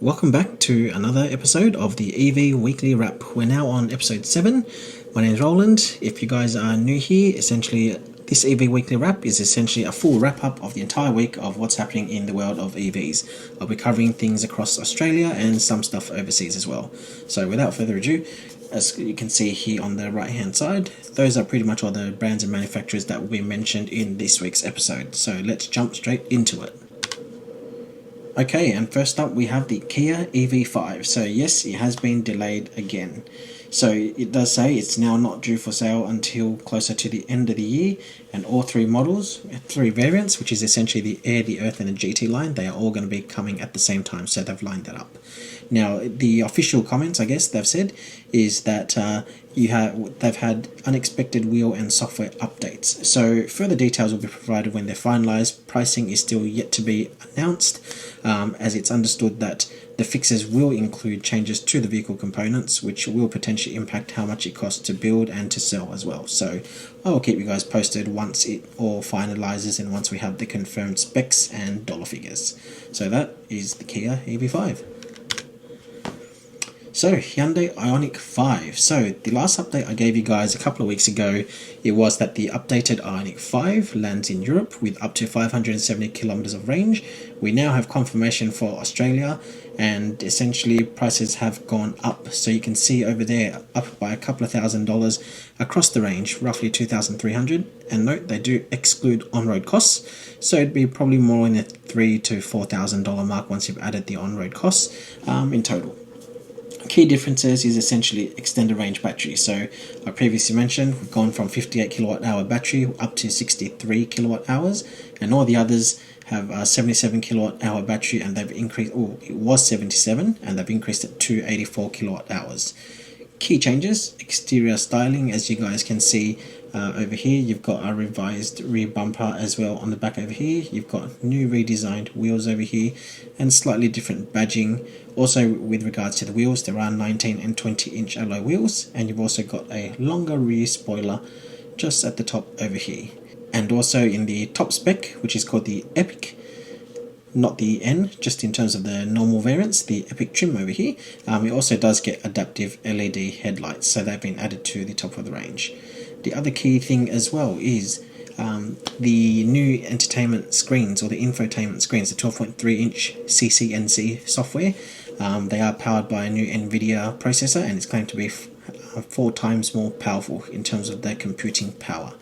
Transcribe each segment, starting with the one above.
Welcome back to another episode of the EV Weekly Wrap. We're now on episode 7. My name is Roland. If you guys are new here, essentially this EV Weekly Wrap is essentially a full wrap up of the entire week of what's happening in the world of EVs. I'll be covering things across Australia and some stuff overseas as well. So without further ado, as you can see here on the right hand side, those are pretty much all the brands and manufacturers that will be mentioned in this week's episode. So let's jump straight into it. Okay, and first up we have the Kia EV5. So yes, it has been delayed again. So it does say it's now not due for sale until closer to the end of the year, and all three models, three variants, which is essentially the Air, the Earth and the GT line, they are all going to be coming at the same time, so they've lined that up. Now the official comments, I guess they've said, is that they've had unexpected wheel and software updates. So further details will be provided when they're finalised. Pricing is still yet to be announced, as it's understood that the fixes will include changes to the vehicle components, which will potentially impact how much it costs to build and to sell as well. So I will keep you guys posted once it all finalises and once we have the confirmed specs and dollar figures. So that is the Kia EV5. So Hyundai IONIQ 5. So the last update I gave you guys a couple of weeks ago, it was that the updated IONIQ 5 lands in Europe with up to 570 kilometers of range. We now have confirmation for Australia, and essentially prices have gone up. So you can see over there, up by a couple of $1,000 across the range, roughly 2,300. And note, they do exclude on-road costs, so it'd be probably more in the $3,000 to $4,000 mark once you've added the on-road costs in total. Key differences is essentially extended range battery. So I previously mentioned we've gone from 58 kilowatt hour battery up to 63 kilowatt hours, and all the others have a 77 kilowatt hour battery, and they've increased, it was 77 and they've increased it to 84 kilowatt hours. Key changes: exterior styling, as you guys can see over here, you've got a revised rear bumper as well on the back over here. You've got new redesigned wheels over here and slightly different badging. Also with regards to the wheels, there are 19 and 20 inch alloy wheels, and you've also got a longer rear spoiler just at the top over here. And also in the top spec, which is called the Epic, not the N, just in terms of the normal variants, the Epic trim over here, it also does get adaptive LED headlights, so they've been added to the top of the range. The other key thing as well is the new entertainment screens, or the infotainment screens, the 12.3 inch CCNC software. They are powered by a new NVIDIA processor, and it's claimed to be 4 times more powerful in terms of their computing power.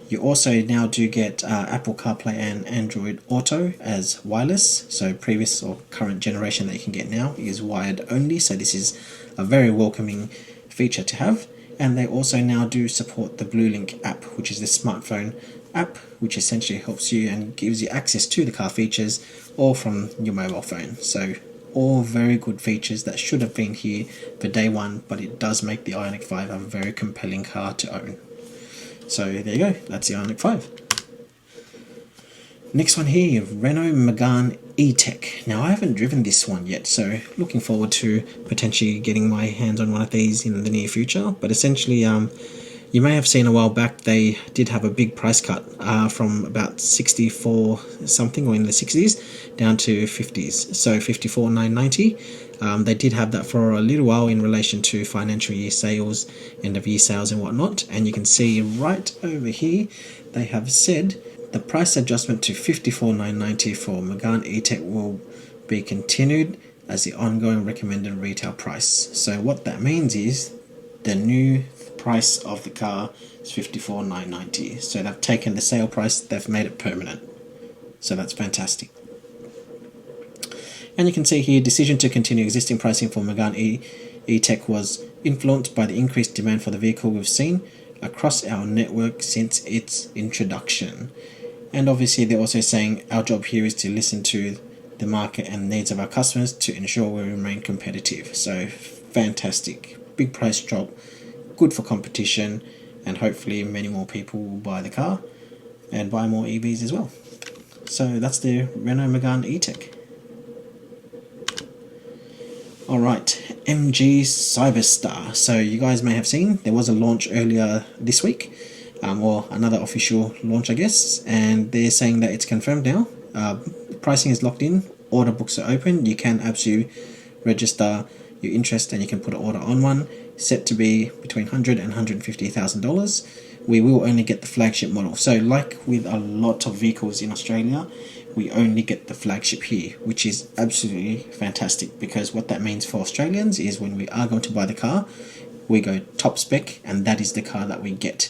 You also now do get Apple CarPlay and Android Auto as wireless. So previous or current generation that you can get now is wired only, so this is a very welcoming feature to have. And they also now do support the BlueLink app, which is the smartphone app, which essentially helps you and gives you access to the car features all from your mobile phone. So all very good features that should have been here for day one, but it does make the IONIQ 5 a very compelling car to own. So there you go, that's the IONIQ 5. Next one here, Renault Megane E-Tech. Now I haven't driven this one yet, so looking forward to potentially getting my hands on one of these in the near future. But essentially, you may have seen a while back they did have a big price cut from about 64 something, or in the 60s, down to 50s, so 54,990. They did have that for a little while in relation to financial year sales, end of year sales and whatnot, and you can see right over here they have said the price adjustment to 54,990 for Megane E-Tech will be continued as the ongoing recommended retail price. So what that means is the new price of the car is 54,990. So they've taken the sale price, they've made it permanent. So that's fantastic. And you can see here, decision to continue existing pricing for Megane E-Tech was influenced by the increased demand for the vehicle we've seen across our network since its introduction. And obviously they're also saying our job here is to listen to the market and needs of our customers to ensure we remain competitive. So fantastic, big price drop, good for competition, and hopefully many more people will buy the car and buy more EVs as well. So that's the Renault Megane E-Tech. Alright, MG Cyberster. So you guys may have seen there was a launch earlier this week, or another official launch I guess, and they're saying that it's confirmed now. Pricing is locked in, order books are open, you can absolutely register your interest and you can put an order on one, set to be between $100,000 and $150,000. We will only get the flagship model. So like with a lot of vehicles in Australia, we only get the flagship here, which is absolutely fantastic, because what that means for Australians is when we are going to buy the car, we go top spec and that is the car that we get.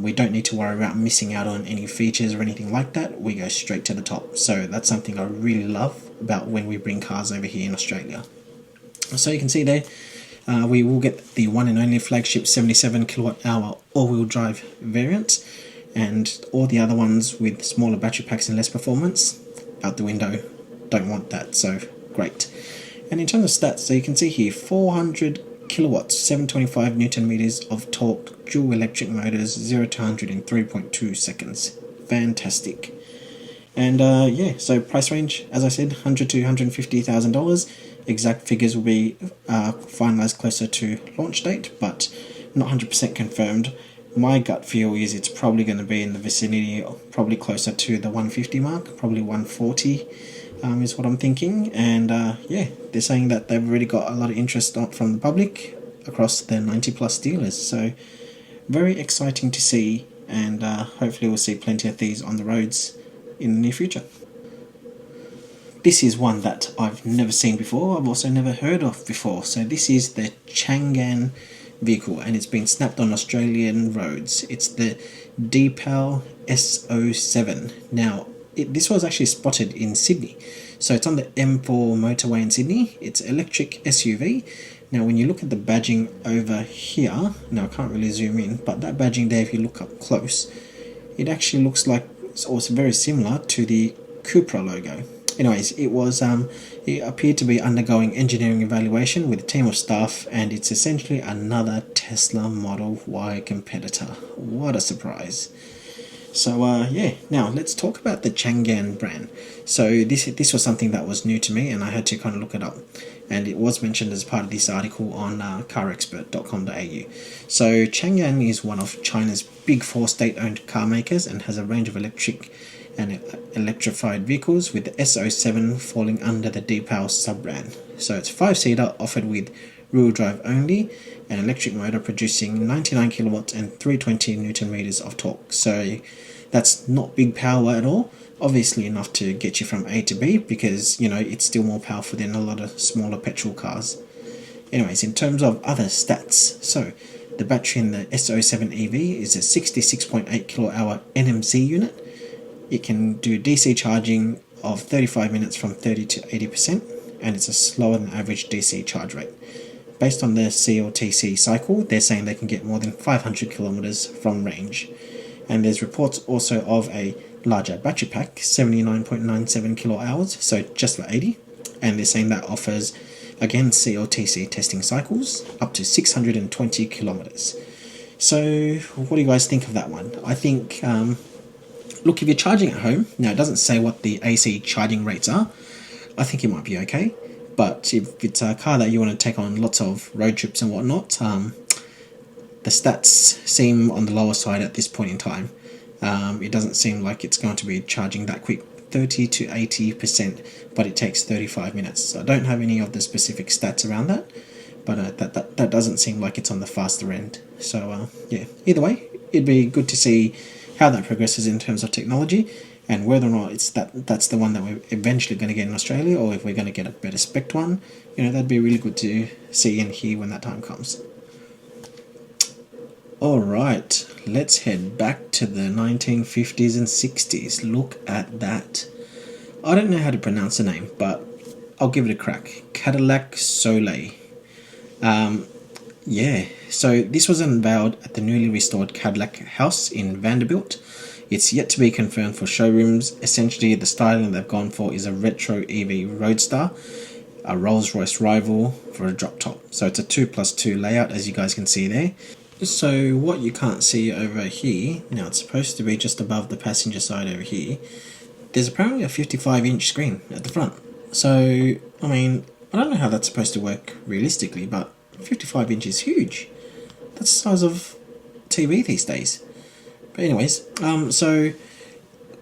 We don't need to worry about missing out on any features or anything like that. We go straight to the top. So that's something I really love about when we bring cars over here in Australia. So you can see there, we will get the one and only flagship 77 kilowatt hour all-wheel drive variant, and all the other ones with smaller battery packs and less performance, out the window. Don't want that, so great. And in terms of stats, so you can see here 400 kilowatts, 725 newton meters of torque, dual electric motors, 0 to 100 in 3.2 seconds. Fantastic. And yeah, so price range, as I said, $100,000 to $150,000. Exact figures will be finalized closer to launch date, but not 100% confirmed. My gut feel is it's probably going to be in the vicinity, probably closer to the 150 mark, probably 140 is what I'm thinking. And yeah, they're saying that they've already got a lot of interest from the public across the 90 plus dealers. So very exciting to see, and hopefully we'll see plenty of these on the roads in the near future. This is one that I've never seen before, I've also never heard of before. So this is the Changan vehicle, and it's been snapped on Australian roads. It's the Deepal S07. Now, this was actually spotted in Sydney. So it's on the M4 motorway in Sydney. It's electric SUV. Now, when you look at the badging over here, now I can't really zoom in, but that badging there, if you look up close, it actually looks like, or it's very similar to the Cupra logo. Anyways, it appeared to be undergoing engineering evaluation with a team of staff, and it's essentially another Tesla Model Y competitor. What a surprise. So yeah, now let's talk about the Changan brand. So this was something that was new to me, and I had to kind of look it up, and it was mentioned as part of this article on carexpert.com.au. So Changan is one of China's big four state-owned car makers and has a range of electric and electrified vehicles, with the S07 falling under the Deepal sub-brand. So it's 5-seater, offered with rear drive only, an electric motor producing 99 kilowatts and 320 newton meters of torque. So that's not big power at all, obviously enough to get you from A to B, because you know it's still more powerful than a lot of smaller petrol cars. Anyways, in terms of other stats, so the battery in the S07 EV is a 66.8 kilowatt hour NMC unit. It can do DC charging of 35 minutes from 30 to 80%, and it's a slower than average DC charge rate. Based on the CLTC cycle, they're saying they can get more than 500 kilometers from range. And there's reports also of a larger battery pack, 79.97 kilowatt hours, so just like 80. And they're saying that offers, again, CLTC testing cycles, up to 620 kilometers. So what do you guys think of that one? I think, look, if you're charging at home, now it doesn't say what the AC charging rates are, I think it might be okay. But if it's a car that you want to take on lots of road trips and whatnot, the stats seem on the lower side at this point in time. It doesn't seem like it's going to be charging that quick, 30 to 80%, but it takes 35 minutes. So I don't have any of the specific stats around that, but that doesn't seem like it's on the faster end. So yeah, either way, it'd be good to see how that progresses in terms of technology, and whether or not that's the one that we're eventually going to get in Australia, or if we're going to get a better spec one. You know, that'd be really good to see and hear when that time comes. Alright, let's head back to the 1950s and 60s. Look at that. I don't know how to pronounce the name, but I'll give it a crack. Cadillac Sollei. Yeah, so this was unveiled at the newly restored Cadillac house in Vanderbilt. It's yet to be confirmed for showrooms. Essentially, the styling they've gone for is a retro EV roadster, a Rolls-Royce rival for a drop top. So it's a 2+2 layout, as you guys can see there. So what you can't see over here, now it's supposed to be just above the passenger side over here, there's apparently a 55-inch screen at the front. So, I mean, I don't know how that's supposed to work realistically, but 55 inch is huge. That's the size of TV these days. But anyways, so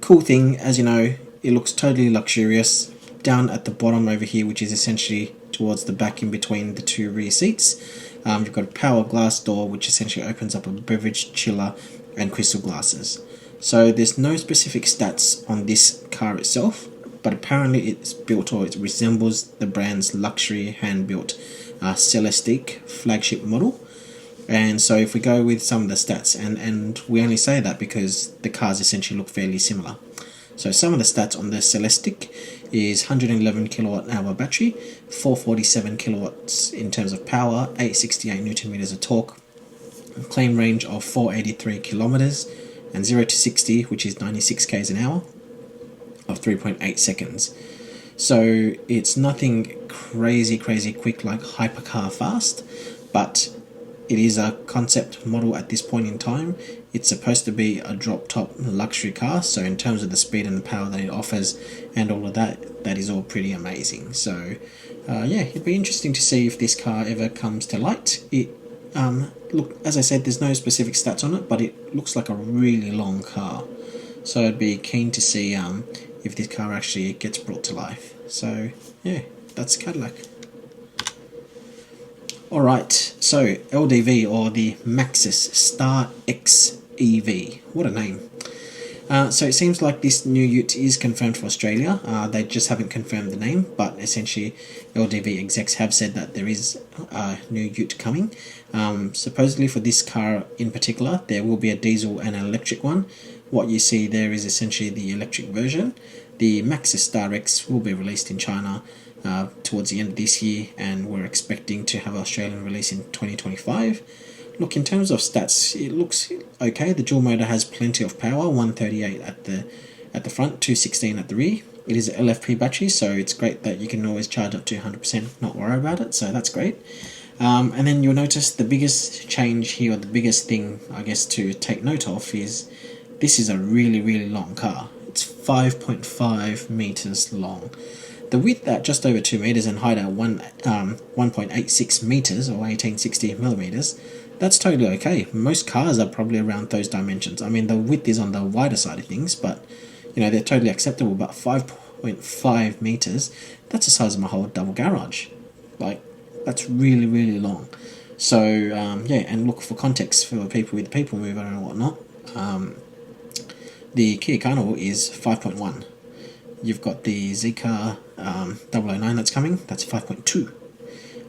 cool thing, as you know, it looks totally luxurious. Down at the bottom over here, which is essentially towards the back in between the two rear seats. You've got a power glass door which essentially opens up a beverage chiller and crystal glasses. So there's no specific stats on this car itself, but apparently it's built, or it resembles the brand's luxury hand-built Celestiq flagship model. And so if we go with some of the stats, and we only say that because the cars essentially look fairly similar. So some of the stats on the Celestiq is 111 kilowatt hour battery, 447 kilowatts in terms of power, 868 newton meters of torque, claim range of 483 kilometers, and 0 to 60, which is 96 k's an hour, of 3.8 seconds. So it's nothing crazy quick like hypercar fast, but it is a concept model at this point in time. It's supposed to be a drop-top luxury car, so in terms of the speed and the power that it offers and all of that, that is all pretty amazing. So yeah, it'd be interesting to see if this car ever comes to light. It look, as I said, there's no specific stats on it, but it looks like a really long car. So I'd be keen to see if this car actually gets brought to life. So yeah, that's Cadillac. Alright, so LDV, or the Maxus Star X EV. What a name. So it seems like this new ute is confirmed for Australia. They just haven't confirmed the name, but essentially LDV execs have said that there is a new ute coming. Supposedly for this car in particular, there will be a diesel and an electric one. What you see there is essentially the electric version. The Maxus Star X will be released in China towards the end of this year, and we're expecting to have an Australian release in 2025. Look, in terms of stats, it looks okay. The dual motor has plenty of power, 138 at the front, 216 at the rear. It is an LFP battery, so it's great that you can always charge up to 100%, not worry about it, so that's great. And then you'll notice the biggest change here, or the biggest thing, I guess, to take note of is this is a really long car. It's 5.5 meters long. The width at just over 2 meters and height at 1.86 meters, or 1860 millimeters, that's totally okay. Most cars are probably around those dimensions. I mean, the width is on the wider side of things, but you know, they're totally acceptable. But 5.5 meters, that's the size of my whole double garage. Like, that's really long. So yeah, and look, for context for people with the people mover and whatnot, the Kia Carnival is 5.1. You've got the Zeekr 009 that's coming, that's 5.2.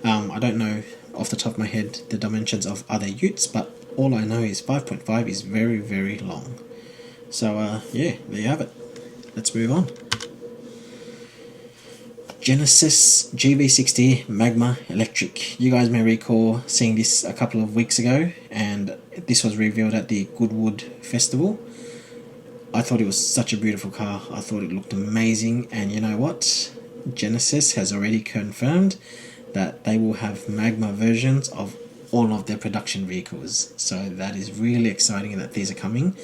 I don't know off the top of my head the dimensions of other utes, but all I know is 5.5 is very long. So yeah, there you have it. Let's move on. Genesis GV60 Magma Electric. You guys may recall seeing this a couple of weeks ago, and this was revealed at the Goodwood Festival. I thought it was such a beautiful car. I thought it looked amazing, and you know what? Genesis has already confirmed that they will have Magma versions of all of their production vehicles. So that is really exciting that these are coming.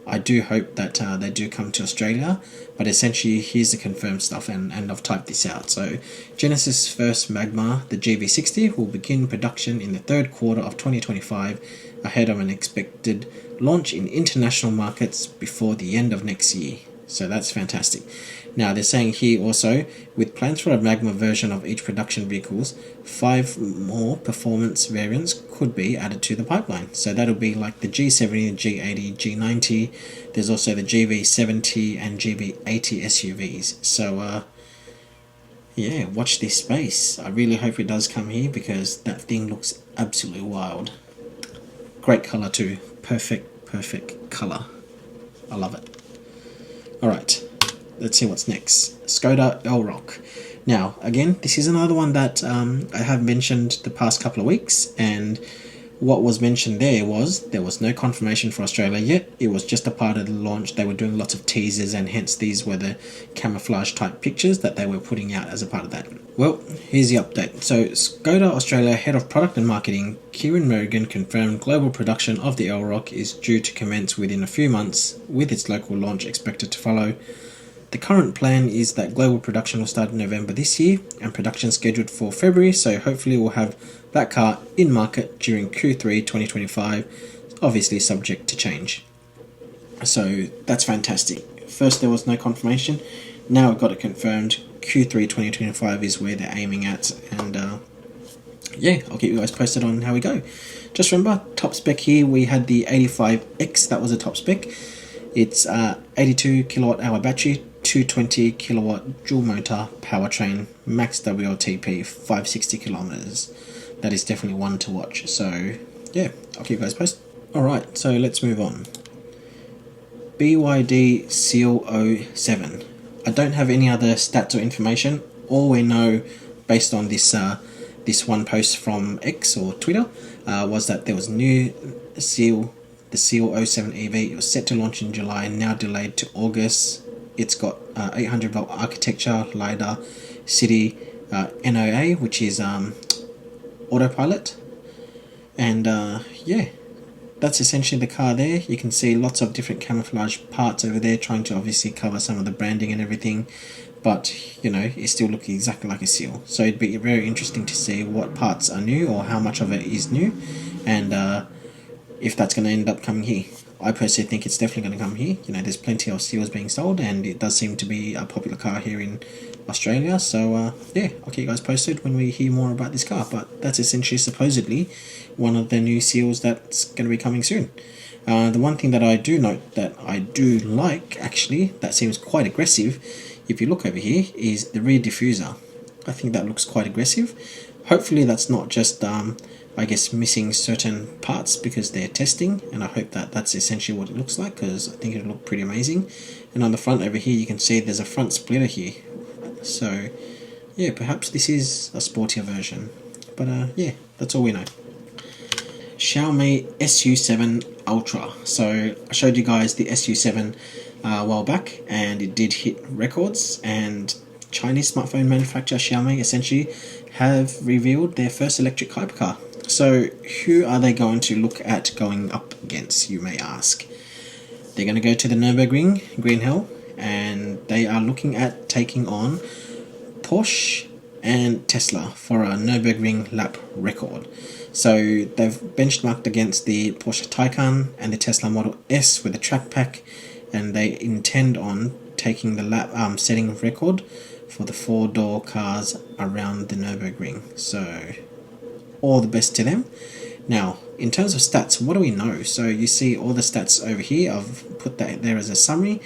I do hope that they do come to Australia, but essentially here's the confirmed stuff, and I've typed this out. So Genesis' first Magma, the GV60, will begin production in the third quarter of 2025, ahead of an expected launch in international markets before the end of next year. So that's fantastic. Now they're saying here also, with plans for a Magma version of each production vehicles, 5 more performance variants could be added to the pipeline. So that'll be like the G70, G80, G90. There's also the GV70 and GV80 SUVs. So yeah, watch this space. I really hope it does come here, because that thing looks absolutely wild. Great colour too. Perfect colour. I love it. Alright, let's see what's next. Skoda Elroq. Now, again, this is another one that I have mentioned the past couple of weeks, and what was mentioned there was no confirmation for Australia yet. It was just a part of the launch. They were doing lots of teasers, and hence these were the camouflage type pictures that they were putting out as a part of that. Well, here's the update. So Skoda Australia Head of Product and Marketing, Kieran Merrigan, confirmed global production of the Elroq is due to commence within a few months, with its local launch expected to follow. The current plan is that global production will start in November this year, and production scheduled for February, so hopefully we'll have that car in market during Q3 2025, obviously subject to change. So that's fantastic. First there was no confirmation, Now we've got it confirmed. Q3 2025 is where they're aiming at, and yeah, I'll keep you guys posted on how we go. Just remember, top spec here, we had the 85X, that was a top spec. It's 82 kilowatt hour battery, 220 kilowatt dual motor powertrain, max WLTP 560 kilometers. That is definitely one to watch. So yeah, I'll keep you guys posted. Alright, so let's move on. BYD Seal 07. I don't have any other stats or information. All we know, based on this this one post from X or Twitter, was that there was new Seal, the Seal 07 EV. It was set to launch in July, now delayed to August. It's got 800 volt architecture, LiDAR, City, NOA, which is autopilot, and yeah, that's essentially the car there. You can see lots of different camouflage parts over there, trying to obviously cover some of the branding and everything, but you know, it's still looking exactly like a Seal. So it'd be very interesting to see what parts are new or how much of it is new, and if that's going to end up coming here. I personally think it's definitely going to come here. You know, there's plenty of Seals being sold, and it does seem to be a popular car here in Australia. So yeah, I'll keep you guys posted when we hear more about this car. But that's essentially supposedly one of the new Seals that's going to be coming soon. The one thing that I do note that I do like, actually, that seems quite aggressive, if you look over here, is the rear diffuser. I think that looks quite aggressive. Hopefully that's not just I guess missing certain parts because they're testing, and I hope that that's essentially what it looks like, because I think it'll look pretty amazing. And on the front over here you can see there's a front splitter here, so yeah, perhaps this is a sportier version, but yeah, that's all we know. Xiaomi SU7 Ultra. So I showed you guys the SU7 a while back, and it did hit records, and Chinese smartphone manufacturer Xiaomi essentially have revealed their first electric hypercar. So who are they going to look at going up against, you may ask? They're going to go to the Nürburgring, Green Hell, and they are looking at taking on Porsche and Tesla for a Nürburgring lap record. So they've benchmarked against the Porsche Taycan and the Tesla Model S with a track pack, and they intend on taking the lap setting record for the four-door cars around the Nürburgring. So all the best to them. Now, in terms of stats, what do we know? So you see all the stats over here. I've put that there as a summary.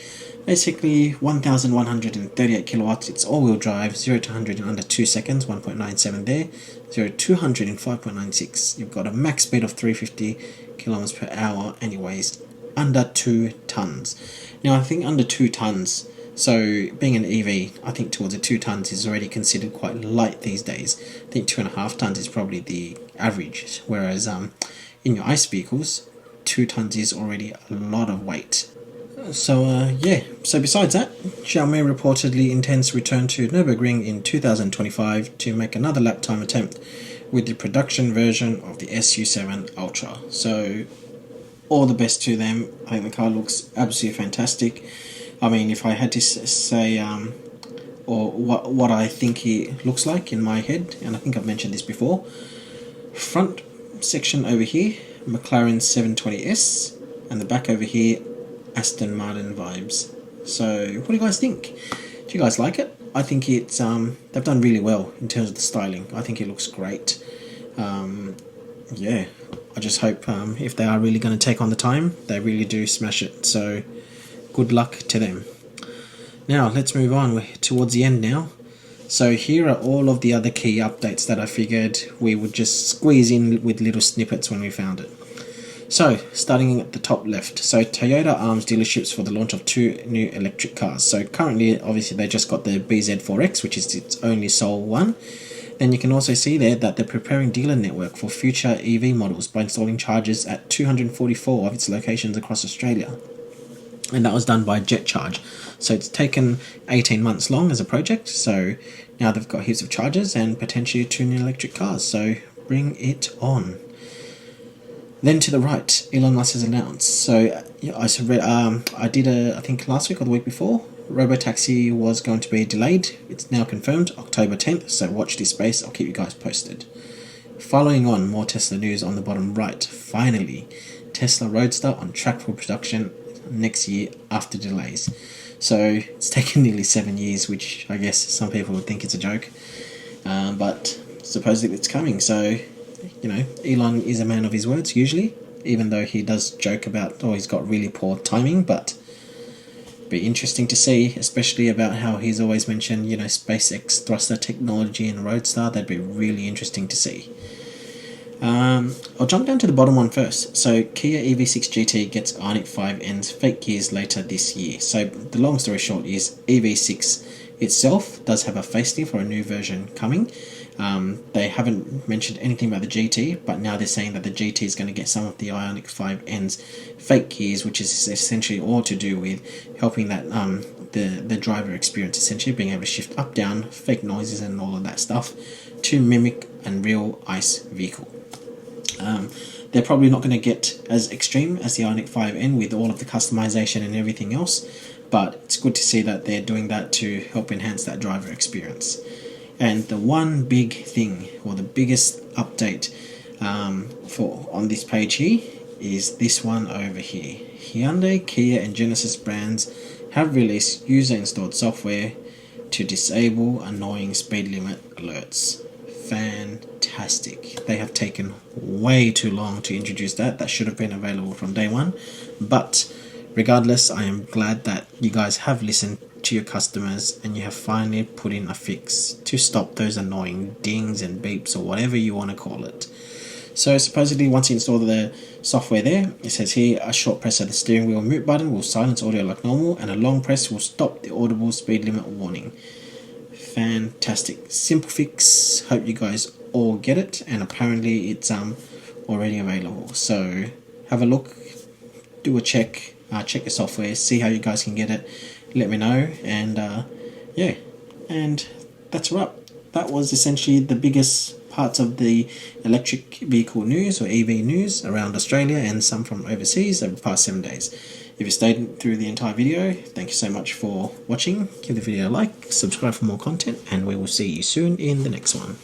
Basically 1138 kilowatts. It's all-wheel drive, 0 to 100 in under 2 seconds, 1.97 there, 0 to 200 in 5.96. You've got a max speed of 350 kilometers per hour, and it weighs under 2 tons. Now I think under 2 tons, so being an EV, I think towards a 2 tons is already considered quite light these days. I think 2.5 tons is probably the average, whereas in your ICE vehicles, 2 tons is already a lot of weight. So yeah, so besides that, Xiaomi reportedly intends to return to Nürburgring in 2025 to make another lap time attempt with the production version of the SU7 Ultra. So all the best to them. I think the car looks absolutely fantastic. I mean, if I had to say or what I think it looks like in my head, and I think I've mentioned this before, front section over here, McLaren 720S, and the back over here, Aston Martin vibes. So what do you guys think? Do you guys like it? I think it's they've done really well in terms of the styling. I think it looks great. Yeah, I just hope if they are really going to take on the time, they really do smash it. So good luck to them. Now let's move on. We're towards the end now. So here are all of the other key updates that I figured we would just squeeze in with little snippets when we found it. So starting at the top left, so Toyota arms dealerships for the launch of 2 new electric cars. So currently, obviously, they just got the BZ4X, which is its only sole one. Then you can also see there that they're preparing dealer network for future EV models by installing chargers at 244 of its locations across Australia. And that was done by Jet Charge. So it's taken 18 months long as a project. So now they've got heaps of chargers and potentially 2 new electric cars. So bring it on. Then to the right, Elon Musk has announced. So I did I think last week or the week before, Robotaxi was going to be delayed. It's now confirmed, October 10th. So watch this space. I'll keep you guys posted. Following on, more Tesla news on the bottom right. Finally, Tesla Roadster on track for production next year after delays. So it's taken nearly 7 years, which I guess some people would think it's a joke, but supposedly it's coming. So, you know, Elon is a man of his words usually, even though he does joke about, oh, he's got really poor timing. But be interesting to see, especially about how he's always mentioned, you know, SpaceX thruster technology and Roadstar. That'd be really interesting to see. I'll jump down to the bottom one first. So Kia EV6 GT gets IONIQ 5N's fake gears later this year. So the long story short is EV6 itself does have a facelift for a new version coming. They haven't mentioned anything about the GT, but now they're saying that the GT is going to get some of the IONIQ 5N's fake gears, which is essentially all to do with helping that the driver experience, essentially being able to shift up, down, fake noises and all of that stuff to mimic a real ICE vehicle. They're probably not going to get as extreme as the IONIQ 5N with all of the customization and everything else, but it's good to see that they're doing that to help enhance that driver experience. And the one big thing, or the biggest update for on this page here, is this one over here. Hyundai, Kia and Genesis brands have released user-installed software to disable annoying speed limit alerts. Fantastic. They have taken way too long to introduce that. That should have been available from day one. But regardless, I am glad that you guys have listened to your customers and you have finally put in a fix to stop those annoying dings and beeps or whatever you want to call it. So supposedly once you install the software there, it says here a short press of the steering wheel mute button will silence audio like normal, and a long press will stop the audible speed limit warning. Fantastic. Simple fix. Hope you guys all get it, and apparently it's already available. So have a look, do a check, check the software, see how you guys can get it, let me know, and yeah, and that's a wrap. That was essentially the biggest parts of the electric vehicle news or EV news around Australia and some from overseas over the past 7 days. If you stayed through the entire video, thank you so much for watching. Give the video a like, subscribe for more content, and we will see you soon in the next one.